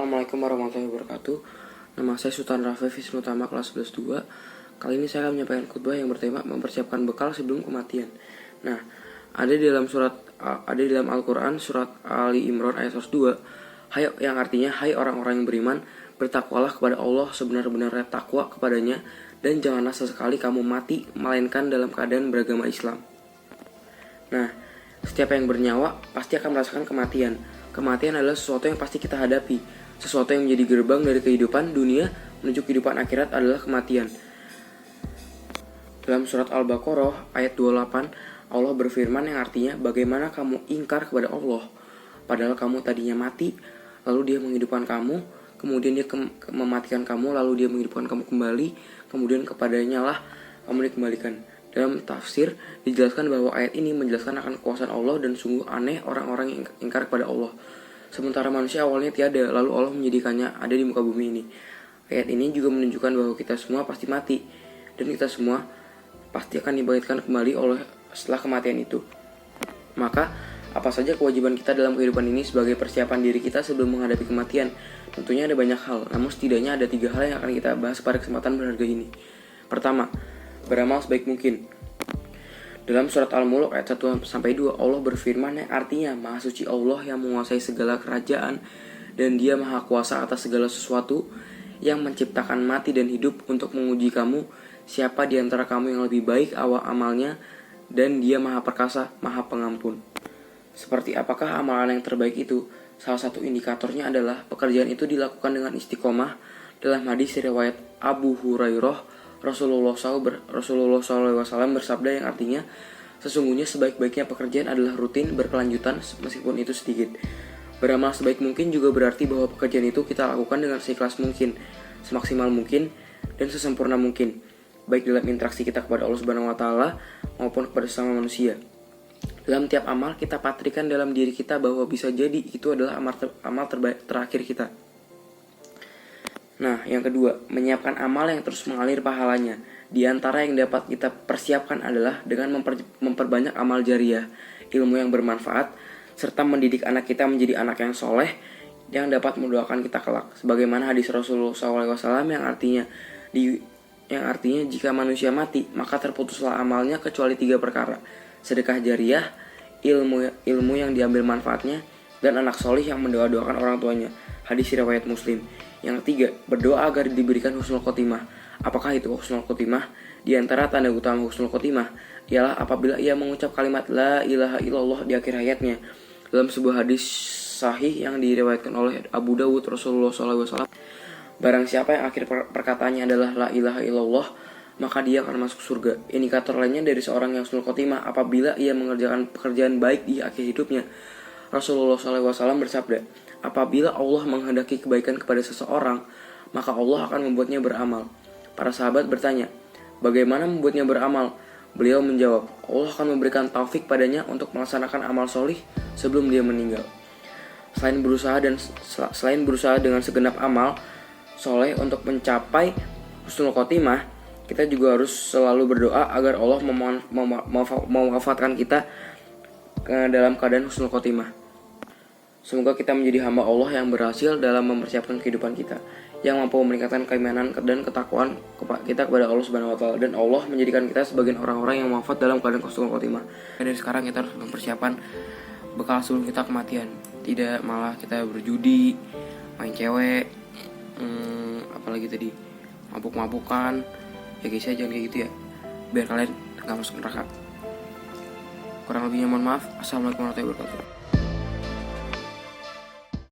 Assalamualaikum warahmatullahi wabarakatuh. Nama saya Sultan Rafi Visnutama kelas 11-2. Kali ini saya akan menyampaikan khutbah yang bertema mempersiapkan bekal sebelum kematian. Nah, ada di dalam Al-Qur'an surat Ali Imran ayat 102, yang artinya hai orang-orang yang beriman, bertakwalah kepada Allah sebenar-benarnya takwa kepadanya, dan janganlah sesekali kamu mati melainkan dalam keadaan beragama Islam. Nah, setiap yang bernyawa pasti akan merasakan kematian. Kematian adalah sesuatu yang pasti kita hadapi. Sesuatu yang menjadi gerbang dari kehidupan dunia menuju kehidupan akhirat adalah kematian. Dalam surat Al-Baqarah ayat 28, Allah berfirman yang artinya, bagaimana kamu ingkar kepada Allah, padahal kamu tadinya mati, lalu dia menghidupkan kamu, kemudian dia mematikan kamu, lalu dia menghidupkan kamu kembali, kemudian kepadanya lah kamu dikembalikan. Dalam tafsir dijelaskan bahwa ayat ini menjelaskan akan kekuasaan Allah dan sungguh aneh orang-orang yang ingkar kepada Allah. Sementara manusia awalnya tiada, lalu Allah menjadikannya ada di muka bumi ini. Ayat ini juga menunjukkan bahwa kita semua pasti mati, dan kita semua pasti akan dibangkitkan kembali setelah kematian itu. Maka, apa saja kewajiban kita dalam kehidupan ini sebagai persiapan diri kita sebelum menghadapi kematian? Tentunya ada banyak hal, namun setidaknya ada 3 hal yang akan kita bahas pada kesempatan berharga ini. Pertama, beramal sebaik mungkin. Dalam surat Al-Mulk ayat 1-2, Allah berfirman yang artinya, Maha suci Allah yang menguasai segala kerajaan, dan Dia maha kuasa atas segala sesuatu, yang menciptakan mati dan hidup untuk menguji kamu, siapa di antara kamu yang lebih baik awal amalnya, dan Dia maha perkasa, maha pengampun. Seperti apakah amalan yang terbaik itu? Salah satu indikatornya adalah pekerjaan itu dilakukan dengan istiqomah. Dalam hadis riwayat Abu Hurairah, Rasulullah SAW bersabda yang artinya, sesungguhnya sebaik-baiknya pekerjaan adalah rutin, berkelanjutan, meskipun itu sedikit. Beramal sebaik mungkin juga berarti bahwa pekerjaan itu kita lakukan dengan seikhlas mungkin, semaksimal mungkin, dan sesempurna mungkin, baik dalam interaksi kita kepada Allah Subhanahu wa Ta'ala maupun kepada sesama manusia. Dalam tiap amal kita patrikan dalam diri kita bahwa bisa jadi itu adalah amal terbaik terakhir kita. Nah, yang kedua, menyiapkan amal yang terus mengalir pahalanya. Di antara yang dapat kita persiapkan adalah dengan memperbanyak amal jariah, ilmu yang bermanfaat, serta mendidik anak kita menjadi anak yang soleh, yang dapat mendoakan kita kelak. Sebagaimana hadis Rasulullah SAW yang artinya jika manusia mati, maka terputuslah amalnya kecuali 3 perkara. Sedekah jariah, ilmu yang diambil manfaatnya, dan anak soleh yang mendoakan orang tuanya. Hadis riwayat Muslim. Yang ketiga, berdoa agar diberikan husnul khotimah. Apakah itu husnul khotimah? Di antara tanda utama husnul khotimah ialah apabila ia mengucap kalimat la ilaha illallah di akhir hayatnya. Dalam sebuah hadis sahih yang diriwayatkan oleh Abu Dawud, Rasulullah SAW, barang siapa yang akhir perkataannya adalah la ilaha illallah, maka dia akan masuk surga. Indikator lainnya dari seorang yang husnul khotimah apabila ia mengerjakan pekerjaan baik di akhir hidupnya. Rasulullah SAW bersabda, apabila Allah menghendaki kebaikan kepada seseorang, maka Allah akan membuatnya beramal. Para sahabat bertanya, bagaimana membuatnya beramal? Beliau menjawab, Allah akan memberikan taufik padanya untuk melaksanakan amal solih sebelum dia meninggal. Selain berusaha dengan segenap amal soleh untuk mencapai husnul khotimah, kita juga harus selalu berdoa agar Allah mewafatkan kita dalam keadaan husnul khotimah. Semoga kita menjadi hamba Allah yang berhasil dalam mempersiapkan kehidupan kita, yang mampu meningkatkan keimanan dan ketakwaan kita kepada Allah Subhanahu wa Ta'ala, dan Allah menjadikan kita sebagai orang-orang yang wafat dalam keadaan husnul khotimah. Dari sekarang kita harus mempersiapkan bekal sebelum kita kematian, tidak malah kita berjudi, main cewek, apalagi tadi mabuk-mabukan. Ya guys ya, jangan kayak gitu ya, biar kalian gak masuk neraka. Kurang lebihnya mohon maaf. Assalamualaikum warahmatullahi wabarakatuh.